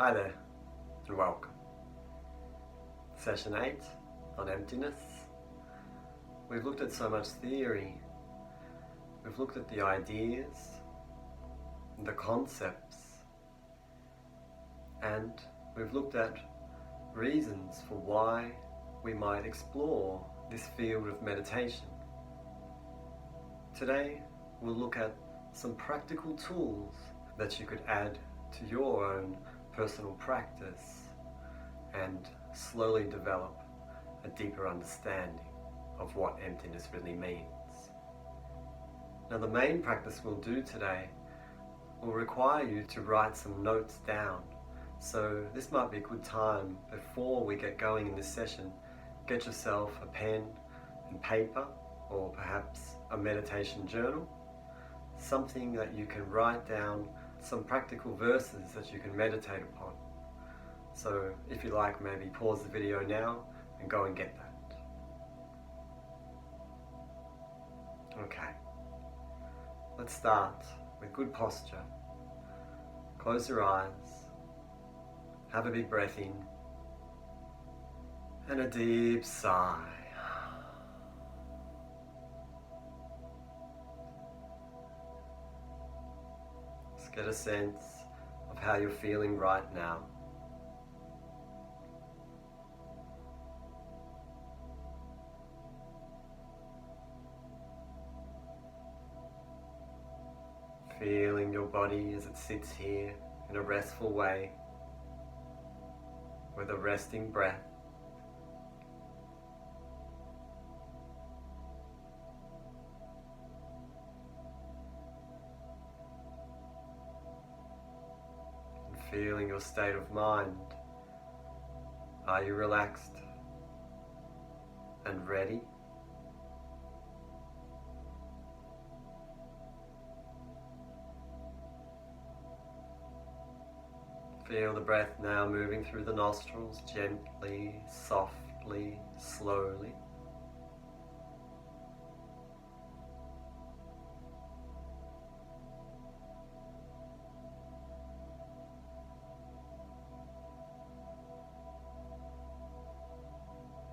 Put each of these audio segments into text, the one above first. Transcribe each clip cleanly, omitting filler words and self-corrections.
Hi there, and welcome. Session 8 on emptiness. We've looked at so much theory. We've looked at the ideas, the concepts, and we've looked at reasons for why we might explore this field of meditation. Today, we'll look at some practical tools that you could add to your own personal practice and slowly develop a deeper understanding of what emptiness really means. Now, the main practice we'll do today will require you to write some notes down. So this might be a good time before we get going in this session. Get yourself a pen and paper, or perhaps a meditation journal, something that you can write down some practical verses that you can meditate upon. So if you like, maybe pause the video now and go and get that. Okay, let's start with good posture. Close your eyes, have a big breath in, and a deep sigh. Just get a sense of how you're feeling right now. Feeling your body as it sits here in a restful way with a resting breath. And feeling your state of mind. Are you relaxed and ready? Feel the breath now moving through the nostrils gently, softly, slowly.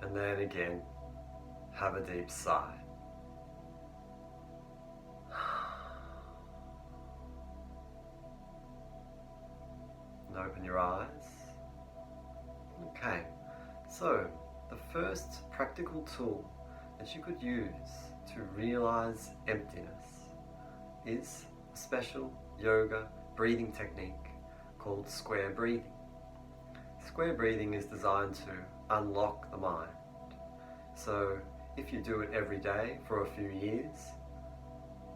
And then again, have a deep sigh. Open your eyes. Okay, so the first practical tool that you could use to realize emptiness is a special yoga breathing technique called square breathing. Square breathing is designed to unlock the mind. So if you do it every day for a few years,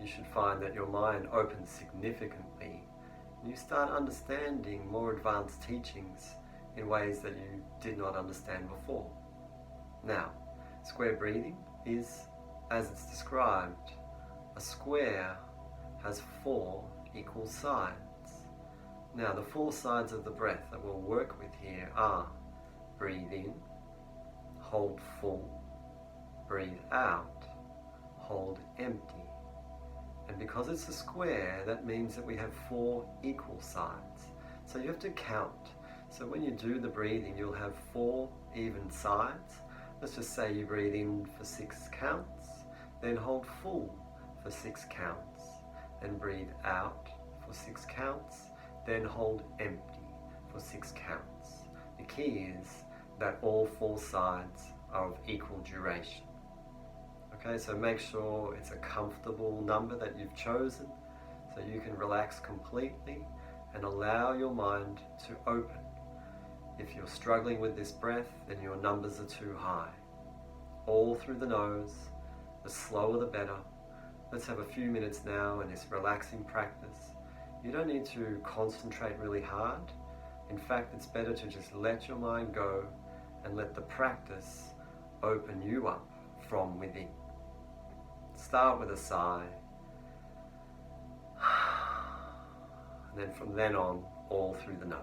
you should find that your mind opens significantly. You start understanding more advanced teachings in ways that you did not understand before. Now, square breathing is, as it's described, a square has 4 equal sides. Now, the 4 sides of the breath that we'll work with here are breathe in, hold full, breathe out, hold empty. And because it's a square, that means that we have 4 equal sides. So you have to count. So when you do the breathing, you'll have 4 even sides. Let's just say you breathe in for 6 counts, then hold full for 6 counts, then breathe out for 6 counts, then hold empty for 6 counts. The key is that all 4 sides are of equal duration. Okay, so make sure it's a comfortable number that you've chosen so you can relax completely and allow your mind to open. If you're struggling with this breath, then your numbers are too high. All through the nose, the slower the better. Let's have a few minutes now in this relaxing practice. You don't need to concentrate really hard. In fact, it's better to just let your mind go and let the practice open you up from within. Start with a sigh, and then from then on, all through the nose.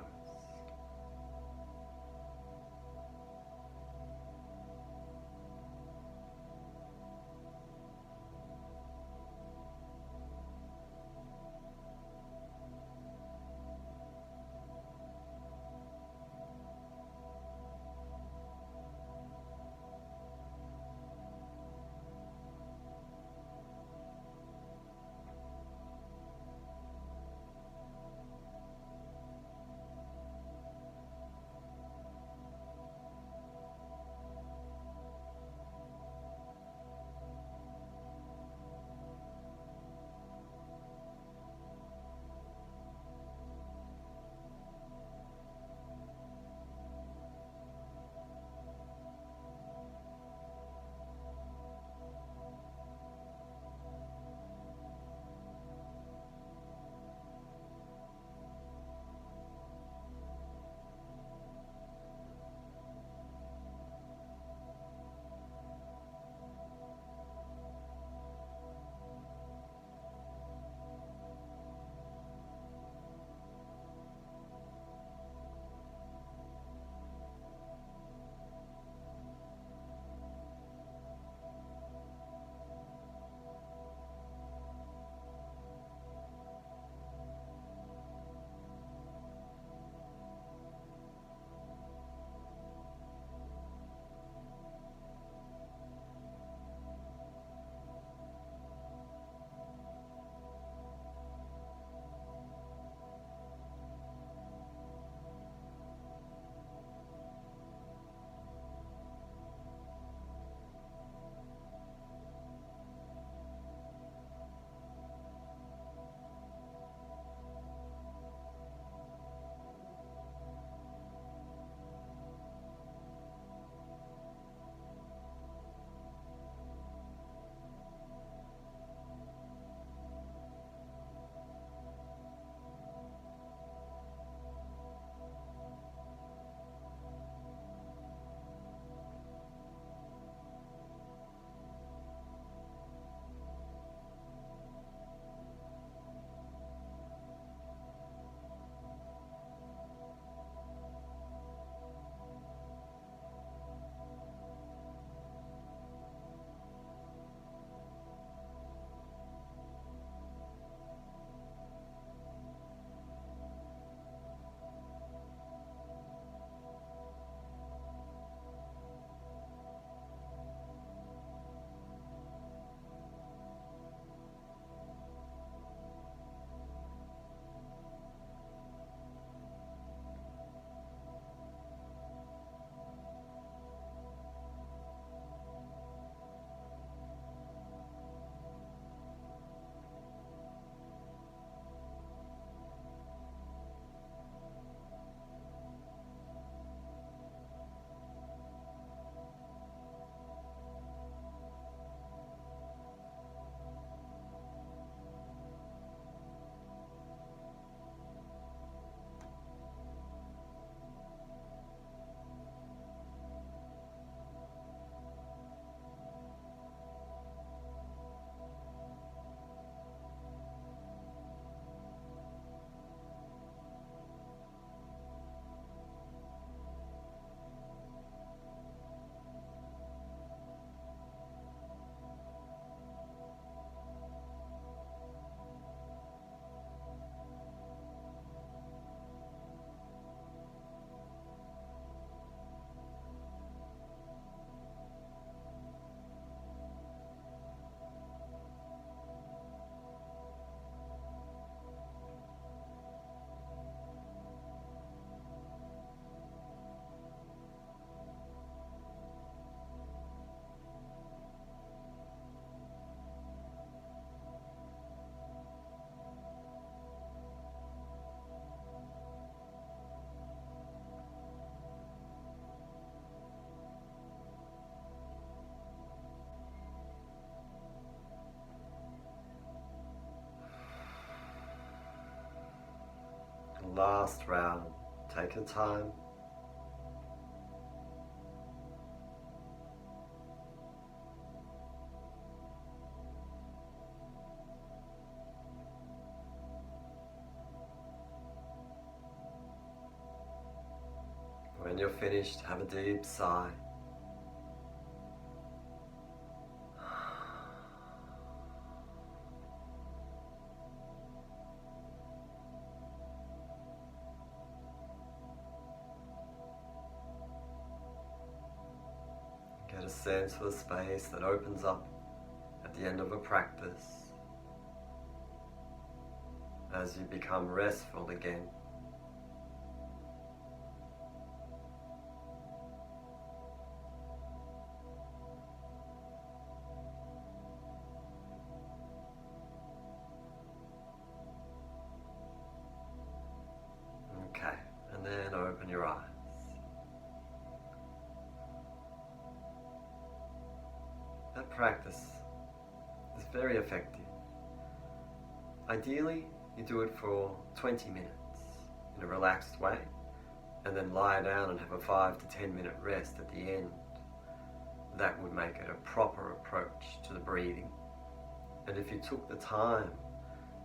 last round. Take your time. When you're finished, have a deep sigh. Get a sense for the space that opens up at the end of a practice as you become restful again. Okay, and then open your eyes. That practice is very effective. Ideally, you do it for 20 minutes in a relaxed way, and then lie down and have a 5 to 10 minute rest at the end. That would make it a proper approach to the breathing. And if you took the time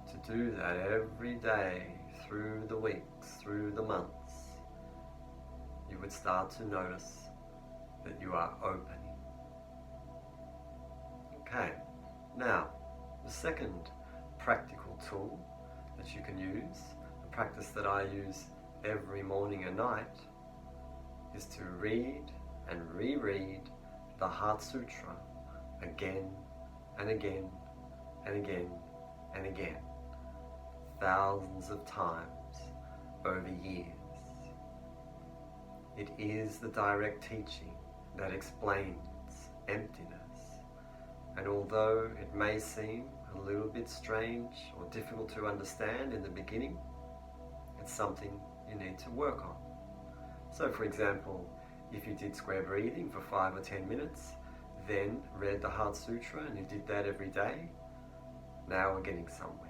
to do that every day, through the weeks, through the months, you would start to notice that you are opening. Okay, now the second practical tool that you can use, a practice that I use every morning and night, is to read and reread the Heart Sutra again and again and again and again, thousands of times over years. It is the direct teaching that explains emptiness, and although it may seem a little bit strange or difficult to understand in the beginning, it's something you need to work on. So for example, if you did square breathing for 5 or 10 minutes, then read the Heart Sutra and you did that every day, now we're getting somewhere.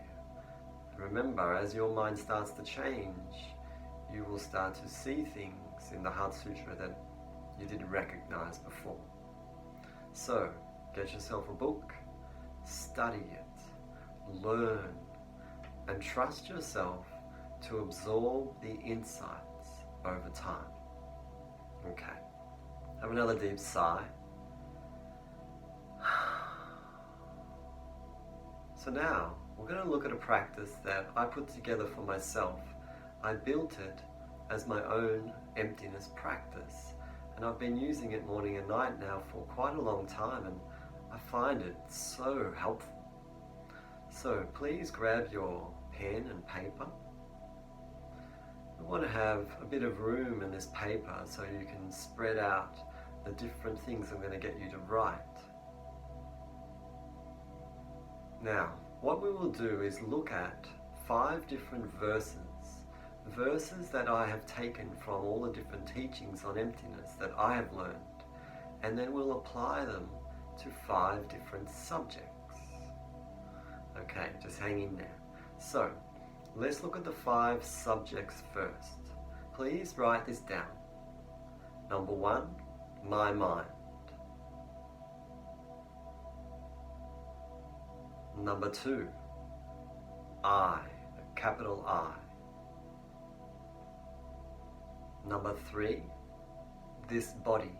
Remember, as your mind starts to change, you will start to see things in the Heart Sutra that you didn't recognize before. So, get yourself a book, study it, learn, and trust yourself to absorb the insights over time. Okay, have another deep sigh. So now, we're going to look at a practice that I put together for myself. I built it as my own emptiness practice, and I've been using it morning and night now for quite a long time, and I find it so helpful. So please grab your pen and paper. We want to have a bit of room in this paper so you can spread out the different things I'm going to get you to write. Now, what we will do is look at 5 different verses that I have taken from all the different teachings on emptiness that I have learned, and then we'll apply them to 5 different subjects. Okay, just hang in there. So, let's look at the 5 subjects first. Please write this down. Number 1, my mind. Number 2, I, capital I. Number 3, this body.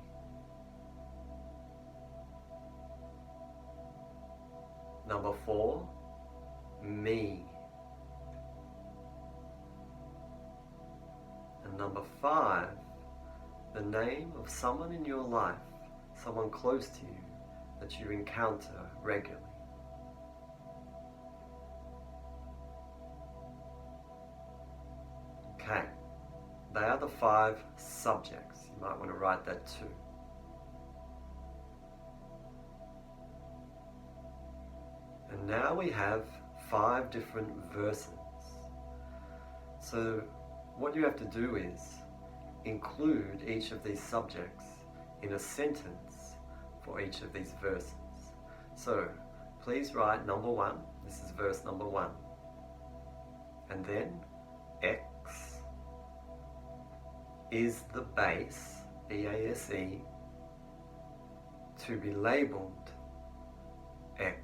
Number 4, me. And number 5, the name of someone in your life, someone close to you that you encounter regularly. Okay, they are the 5 subjects. You might want to write that too. And now we have 5 different verses. So what you have to do is include each of these subjects in a sentence for each of these verses. So please write number 1. This is verse number 1. And then X is the base, B-A-S-E, to be labelled X,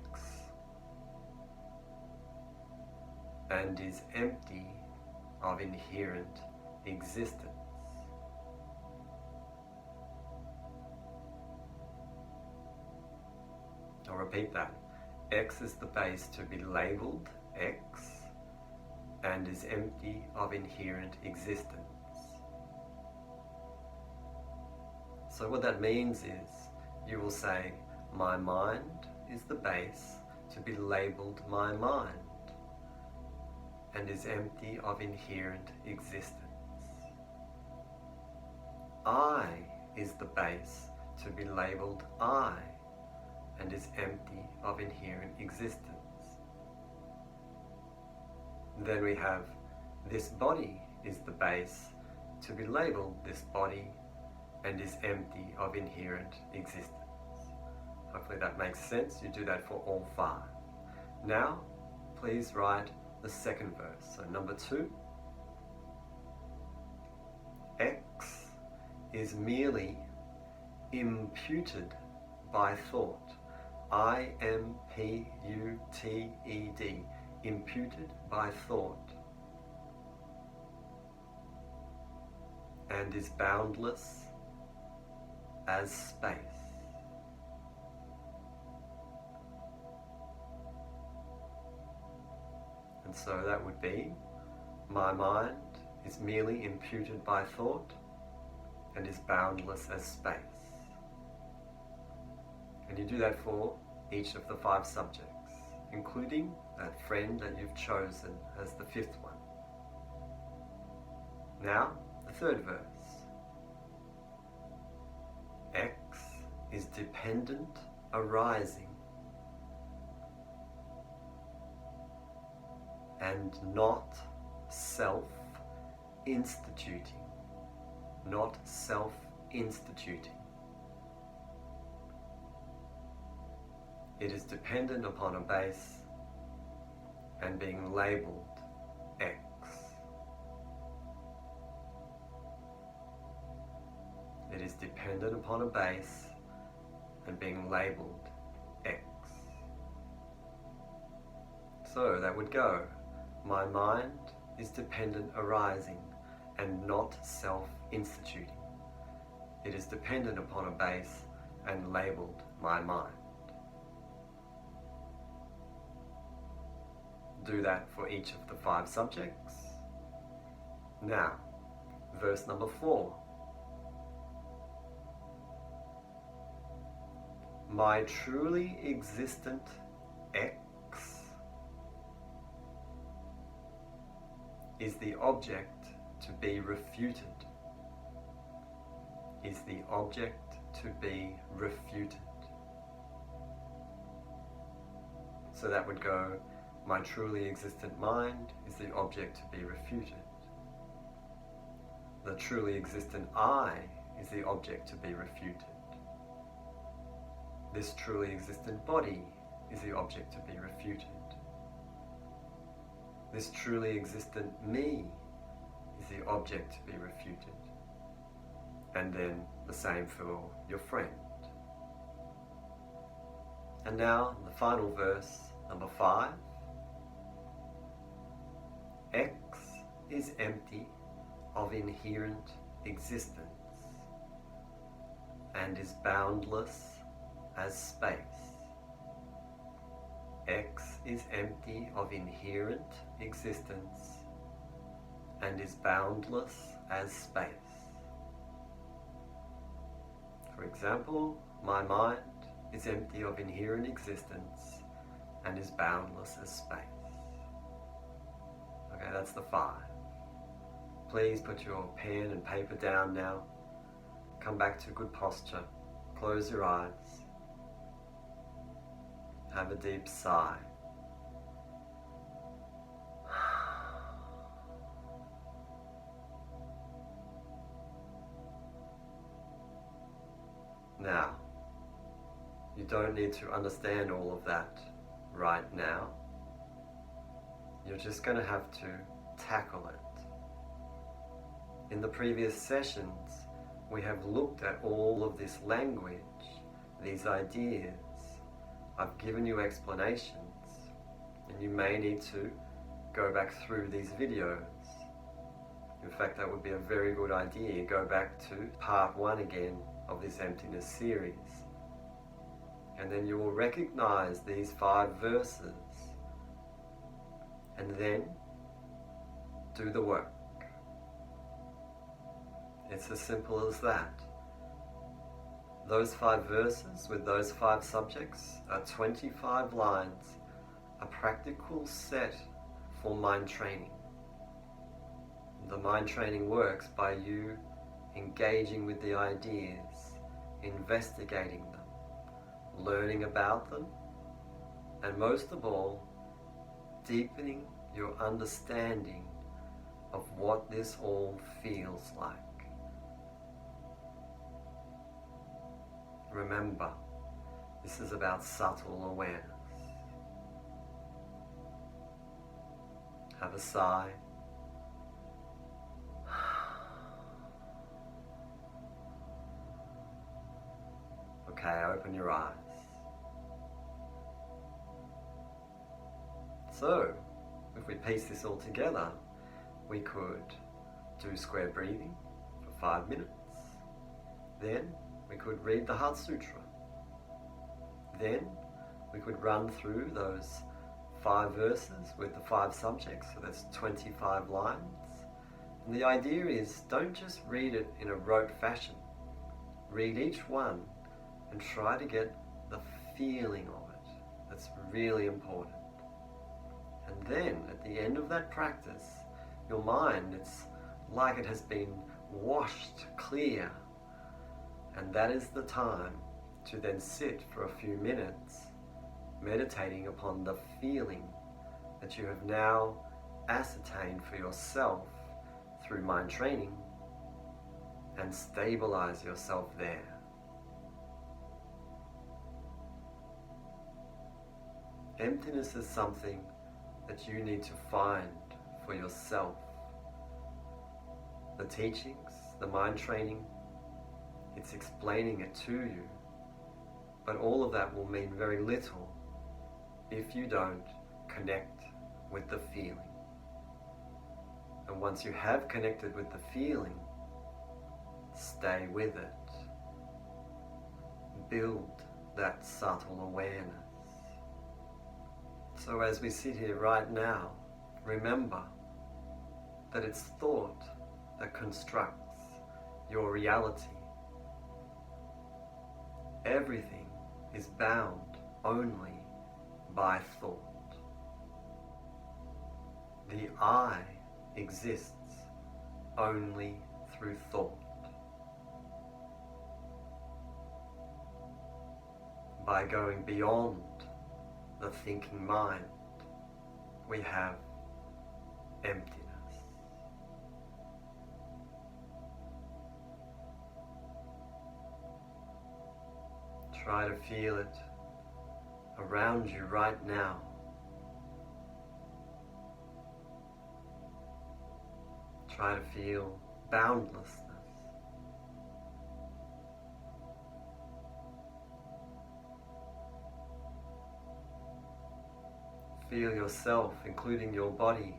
and is empty of inherent existence. I'll repeat that. X is the base to be labelled X and is empty of inherent existence. So what that means is you will say, my mind is the base to be labelled my mind and is empty of inherent existence. I is the base to be labelled I and is empty of inherent existence. Then we have this body is the base to be labelled this body and is empty of inherent existence. Hopefully that makes sense. You do that for all 5. Now, please write the second verse. So number 2, X is merely imputed by thought. I-M-P-U-T-E-D, imputed by thought, and is boundless as space. And so that would be, my mind is merely imputed by thought and is boundless as space. And you do that for each of the 5 subjects, including that friend that you've chosen as the 5th one. Now, the third verse. X is dependent arising and not self-instituting. Not self-instituting. It is dependent upon a base and being labelled X. It is dependent upon a base and being labelled X. So that would go, my mind is dependent arising and not self-instituting. It is dependent upon a base and labelled my mind. Do that for each of the 5 subjects. Now, verse number 4. My truly existent X is the object to be refuted. Is the object to be refuted. So that would go, my truly existent mind is the object to be refuted. The truly existent I is the object to be refuted. This truly existent body is the object to be refuted. This truly existent me is the object to be refuted. And then the same for your friend. And now the final verse, number 5. X is empty of inherent existence and is boundless as space. X is empty of inherent existence and is boundless as space. For example, my mind is empty of inherent existence and is boundless as space. Okay, that's the 5. Please put your pen and paper down now. Come back to good posture. Close your eyes. Have a deep sigh. Now, you don't need to understand all of that right now. You're just going to have to tackle it. In the previous sessions, we have looked at all of this language, these ideas. I've given you explanations, and you may need to go back through these videos. In fact, that would be a very good idea. Go back to part 1 again of this Emptiness series. And then you will recognize these 5 verses. And then do the work. It's as simple as that. Those 5 verses with those 5 subjects are 25 lines, a practical set for mind training. The mind training works by you engaging with the ideas, investigating them, learning about them, and most of all, deepening your understanding of what this all feels like. Remember, this is about subtle awareness. Have a sigh. Okay, open your eyes. So, if we piece this all together, we could do square breathing for 5 minutes. Then we could read the Heart Sutra. Then we could run through those 5 verses with the 5 subjects, so that's 25 lines. And the idea is, don't just read it in a rote fashion. Read each one and try to get the feeling of it. That's really important. And then at the end of that practice, your mind, it's like it has been washed clear. And that is the time to then sit for a few minutes meditating upon the feeling that you have now ascertained for yourself through mind training, and stabilize yourself there. Emptiness is something that you need to find for yourself. The teachings, the mind training, it's explaining it to you. But all of that will mean very little if you don't connect with the feeling. And once you have connected with the feeling, stay with it. Build that subtle awareness. So as we sit here right now, remember that it's thought that constructs your reality. Everything is bound only by thought. The I exists only through thought. By going beyond the thinking mind, we have emptiness. Try to feel it around you right now. Try to feel boundlessness. Feel yourself, including your body,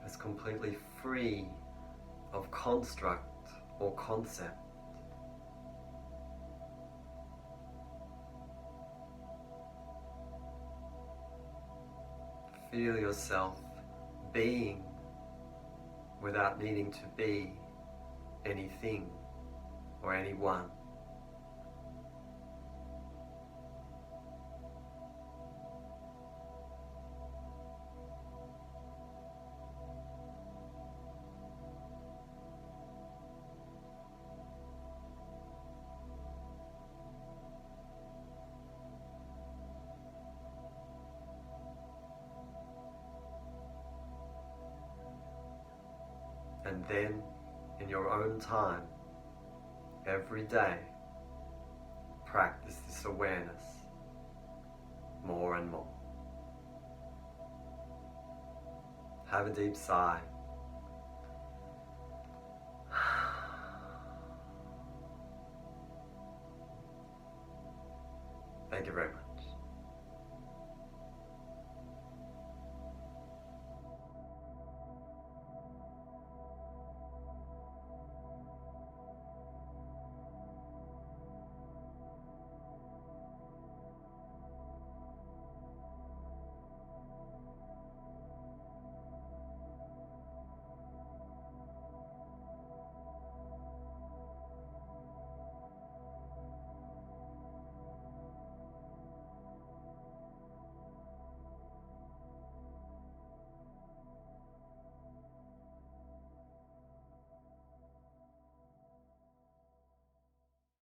as completely free of construct or concept. Feel yourself being without needing to be anything or anyone. And then, in your own time, every day, practice this awareness more and more. Have a deep sigh.